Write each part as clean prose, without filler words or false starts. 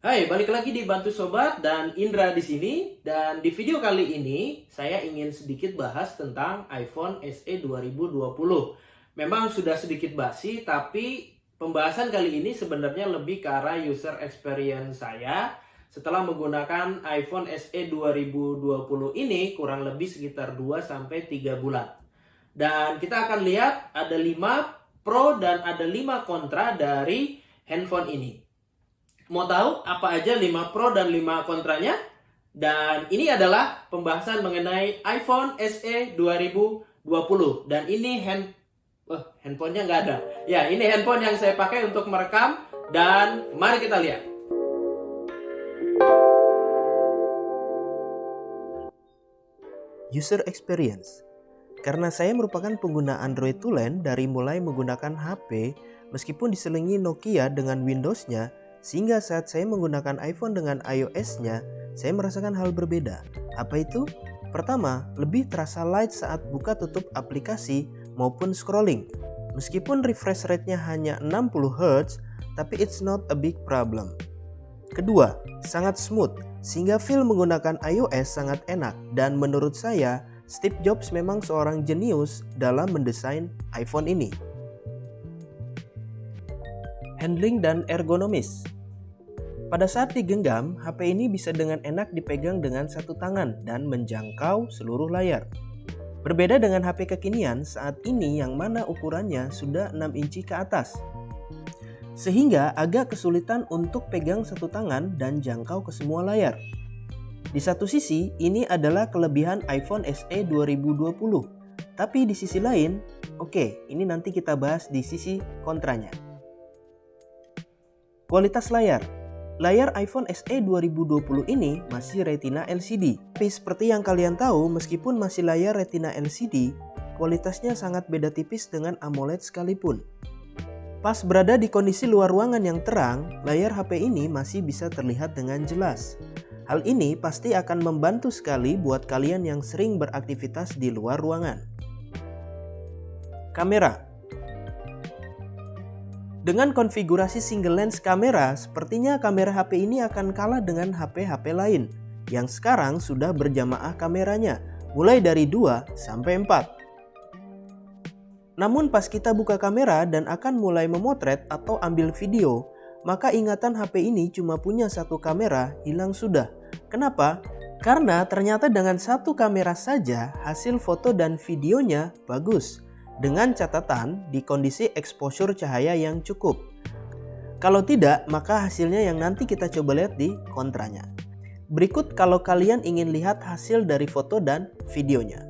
Hai, balik lagi di Bantu Sobat dan Indra di sini. Dan di video kali ini saya ingin sedikit bahas tentang iPhone SE 2020. Memang sudah sedikit basi, tapi pembahasan kali ini sebenarnya lebih ke arah user experience saya setelah menggunakan iPhone SE 2020 ini kurang lebih sekitar 2-3 bulan. Dan kita akan lihat ada 5 pro dan ada 5 kontra dari handphone ini. Mau tahu apa aja 5 pro dan 5 kontranya? Dan ini adalah pembahasan mengenai iPhone SE 2020. Dan ini handphonenya nggak ada. Ya, ini handphone yang saya pakai untuk merekam. Dan mari kita lihat. User experience. Karena saya merupakan pengguna Android tulen dari mulai menggunakan HP, meskipun diselingi Nokia dengan Windows-nya, sehingga saat saya menggunakan iPhone dengan iOS-nya, saya merasakan hal berbeda. Apa itu? Pertama, lebih terasa light saat buka tutup aplikasi maupun scrolling. Meskipun refresh rate-nya hanya 60 Hz, tapi it's not a big problem. Kedua, sangat smooth, sehingga feel menggunakan iOS sangat enak. Dan menurut saya, Steve Jobs memang seorang jenius dalam mendesain iPhone ini. Handling dan ergonomis. Pada saat digenggam, HP ini bisa dengan enak dipegang dengan satu tangan dan menjangkau seluruh layar. Berbeda dengan HP kekinian saat ini yang mana ukurannya sudah 6 inci ke atas. Sehingga agak kesulitan untuk pegang satu tangan dan jangkau ke semua layar. Di satu sisi, ini adalah kelebihan iPhone SE 2020. Tapi di sisi lain, ini nanti kita bahas di sisi kontranya. Kualitas layar. Layar iPhone SE 2020 ini masih Retina LCD. Tapi seperti yang kalian tahu, meskipun masih layar Retina LCD, kualitasnya sangat beda tipis dengan AMOLED sekalipun. Pas berada di kondisi luar ruangan yang terang, layar HP ini masih bisa terlihat dengan jelas. Hal ini pasti akan membantu sekali buat kalian yang sering beraktivitas di luar ruangan. Kamera. Dengan konfigurasi single lens kamera, sepertinya kamera HP ini akan kalah dengan HP-HP lain yang sekarang sudah berjamaah kameranya, mulai dari 2 sampai 4. Namun pas kita buka kamera dan akan mulai memotret atau ambil video, maka ingatan HP ini cuma punya satu kamera hilang sudah. Kenapa? Karena ternyata dengan satu kamera saja hasil foto dan videonya bagus. Dengan catatan di kondisi exposure cahaya yang cukup. Kalau tidak, maka hasilnya yang nanti kita coba lihat di kontranya. Berikut kalau kalian ingin lihat hasil dari foto dan videonya.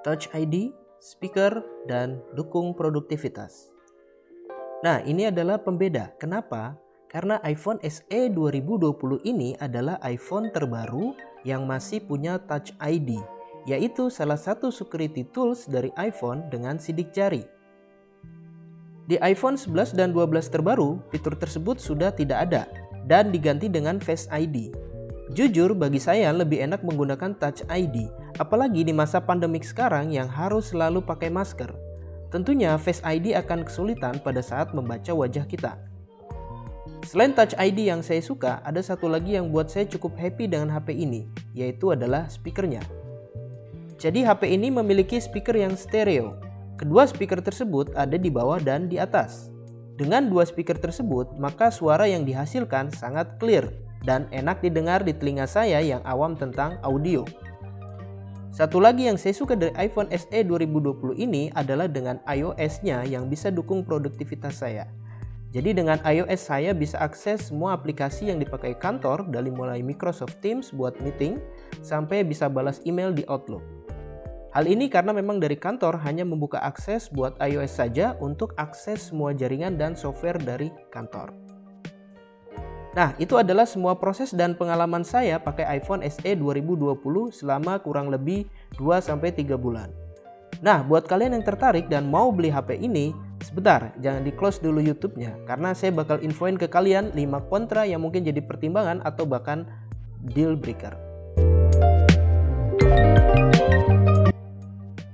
Touch ID, speaker, dan dukung produktivitas. Nah, ini adalah pembeda. Kenapa? Karena iPhone SE 2020 ini adalah iPhone terbaru yang masih punya Touch ID, yaitu salah satu security tools dari iPhone dengan sidik jari. Di iPhone 11 dan 12 terbaru, fitur tersebut sudah tidak ada. dan diganti dengan Face ID. Jujur, bagi saya lebih enak menggunakan Touch ID, apalagi di masa pandemik sekarang yang harus selalu pakai masker. Tentunya Face ID akan kesulitan pada saat membaca wajah kita. Selain Touch ID yang saya suka, ada satu lagi yang buat saya cukup happy dengan HP ini, yaitu adalah speakernya. Jadi HP ini memiliki speaker yang stereo. Kedua speaker tersebut ada di bawah dan di atas. Dengan dua speaker tersebut, maka suara yang dihasilkan sangat clear dan enak didengar di telinga saya yang awam tentang audio. Satu lagi yang saya suka dari iPhone SE 2020 ini adalah dengan iOS-nya yang bisa dukung produktivitas saya. Jadi dengan iOS saya bisa akses semua aplikasi yang dipakai kantor dari mulai Microsoft Teams buat meeting sampai bisa balas email di Outlook. Hal ini karena memang dari kantor hanya membuka akses buat iOS saja untuk akses semua jaringan dan software dari kantor. Nah, itu adalah semua proses dan pengalaman saya pakai iPhone SE 2020 selama kurang lebih 2-3 bulan. Nah, buat kalian yang tertarik dan mau beli HP ini, sebentar, jangan di-close dulu YouTube-nya, karena saya bakal infoin ke kalian 5 kontra yang mungkin jadi pertimbangan atau bahkan deal breaker.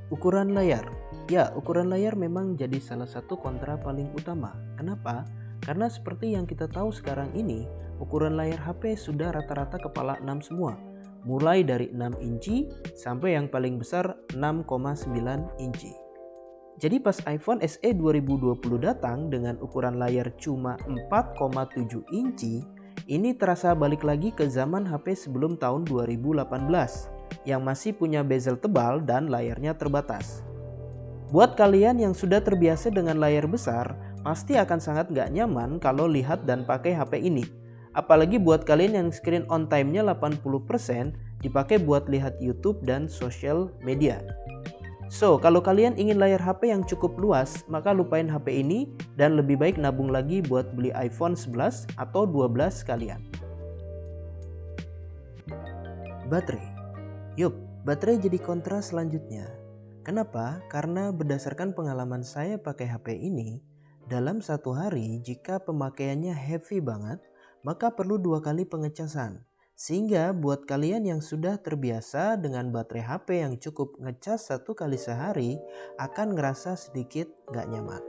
Ukuran layar. Ya, ukuran layar memang jadi salah satu kontra paling utama. Kenapa? Karena seperti yang kita tahu sekarang ini, ukuran layar HP sudah rata-rata kepala 6 semua. Mulai dari 6 inci sampai yang paling besar 6,9 inci. Jadi pas iPhone SE 2020 datang dengan ukuran layar cuma 4,7 inci, ini terasa balik lagi ke zaman HP sebelum tahun 2018 yang masih punya bezel tebal dan layarnya terbatas. Buat kalian yang sudah terbiasa dengan layar besar, pasti akan sangat gak nyaman kalau lihat dan pakai HP ini. Apalagi buat kalian yang screen on time-nya 80% dipakai buat lihat YouTube dan social media. So, kalau kalian ingin layar HP yang cukup luas, maka lupain HP ini dan lebih baik nabung lagi buat beli iPhone 11 atau 12 sekalian. Baterai. Yup, baterai jadi kontra selanjutnya. Kenapa? Karena berdasarkan pengalaman saya pakai HP ini, dalam satu hari jika pemakaiannya heavy banget, maka perlu 2 kali pengecasan. Sehingga buat kalian yang sudah terbiasa dengan baterai HP yang cukup ngecas 1 kali sehari, akan ngerasa sedikit gak nyaman.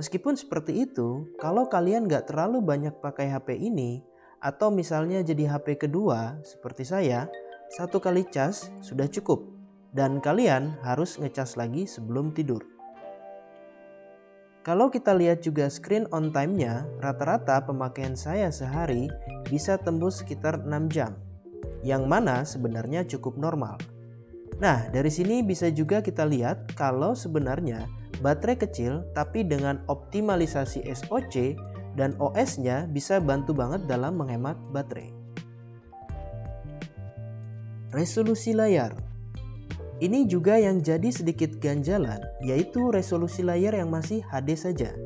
Meskipun seperti itu, kalau kalian gak terlalu banyak pakai HP ini, atau misalnya jadi HP kedua seperti saya, 1 kali cas sudah cukup. Dan kalian harus ngecas lagi sebelum tidur. Kalau kita lihat juga screen on time-nya, rata-rata pemakaian saya sehari bisa tembus sekitar 6 jam. Yang mana sebenarnya cukup normal. Nah, dari sini bisa juga kita lihat kalau sebenarnya baterai kecil tapi dengan optimalisasi SoC dan OS-nya bisa bantu banget dalam menghemat baterai. Resolusi layar. Ini juga yang jadi sedikit ganjalan, yaitu resolusi layar yang masih HD saja.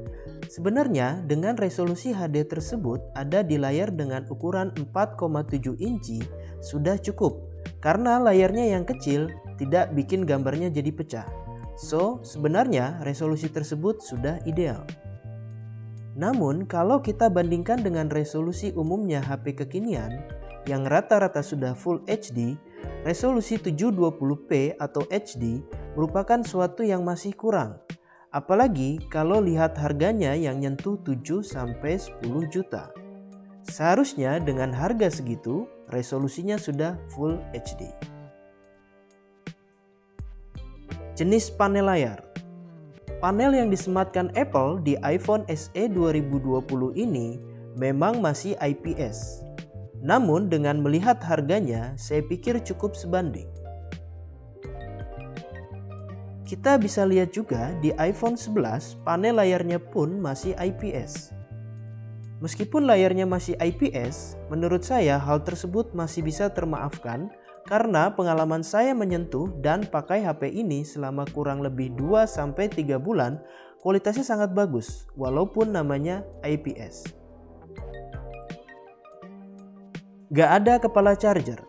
Sebenarnya dengan resolusi HD tersebut ada di layar dengan ukuran 4,7 inci sudah cukup, karena layarnya yang kecil tidak bikin gambarnya jadi pecah. So, sebenarnya resolusi tersebut sudah ideal. Namun kalau kita bandingkan dengan resolusi umumnya HP kekinian yang rata-rata sudah Full HD, resolusi 720p atau HD merupakan suatu yang masih kurang. Apalagi kalau lihat harganya yang nyentuh 7-10 juta. Seharusnya dengan harga segitu, resolusinya sudah Full HD. Jenis panel layar. Panel yang disematkan Apple di iPhone SE 2020 ini memang masih IPS. Namun dengan melihat harganya, saya pikir cukup sebanding. Kita bisa lihat juga di iPhone 11, panel layarnya pun masih IPS. Meskipun layarnya masih IPS, menurut saya hal tersebut masih bisa termaafkan karena pengalaman saya menyentuh dan pakai HP ini selama kurang lebih 2-3 bulan, kualitasnya sangat bagus walaupun namanya IPS. Gak ada kepala charger.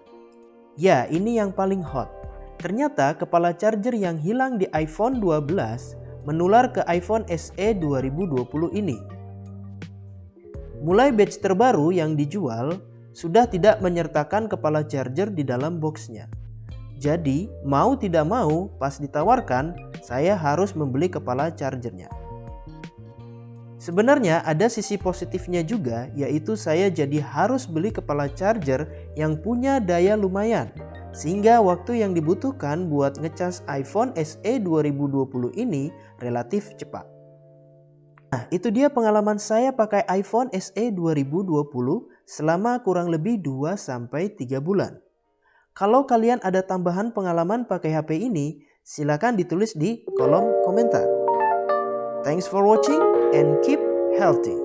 Ya, ini yang paling hot. Ternyata kepala charger yang hilang di iPhone 12 menular ke iPhone SE 2020 ini. Mulai batch terbaru yang dijual sudah tidak menyertakan kepala charger di dalam boxnya. Jadi mau tidak mau pas ditawarkan saya harus membeli kepala chargernya. Sebenarnya ada sisi positifnya juga, yaitu saya jadi harus beli kepala charger yang punya daya lumayan, sehingga waktu yang dibutuhkan buat ngecas iPhone SE 2020 ini relatif cepat. Nah, itu dia pengalaman saya pakai iPhone SE 2020 selama kurang lebih 2-3 bulan. Kalau kalian ada tambahan pengalaman pakai HP ini, silakan ditulis di kolom komentar. Thanks for watching and keep healthy.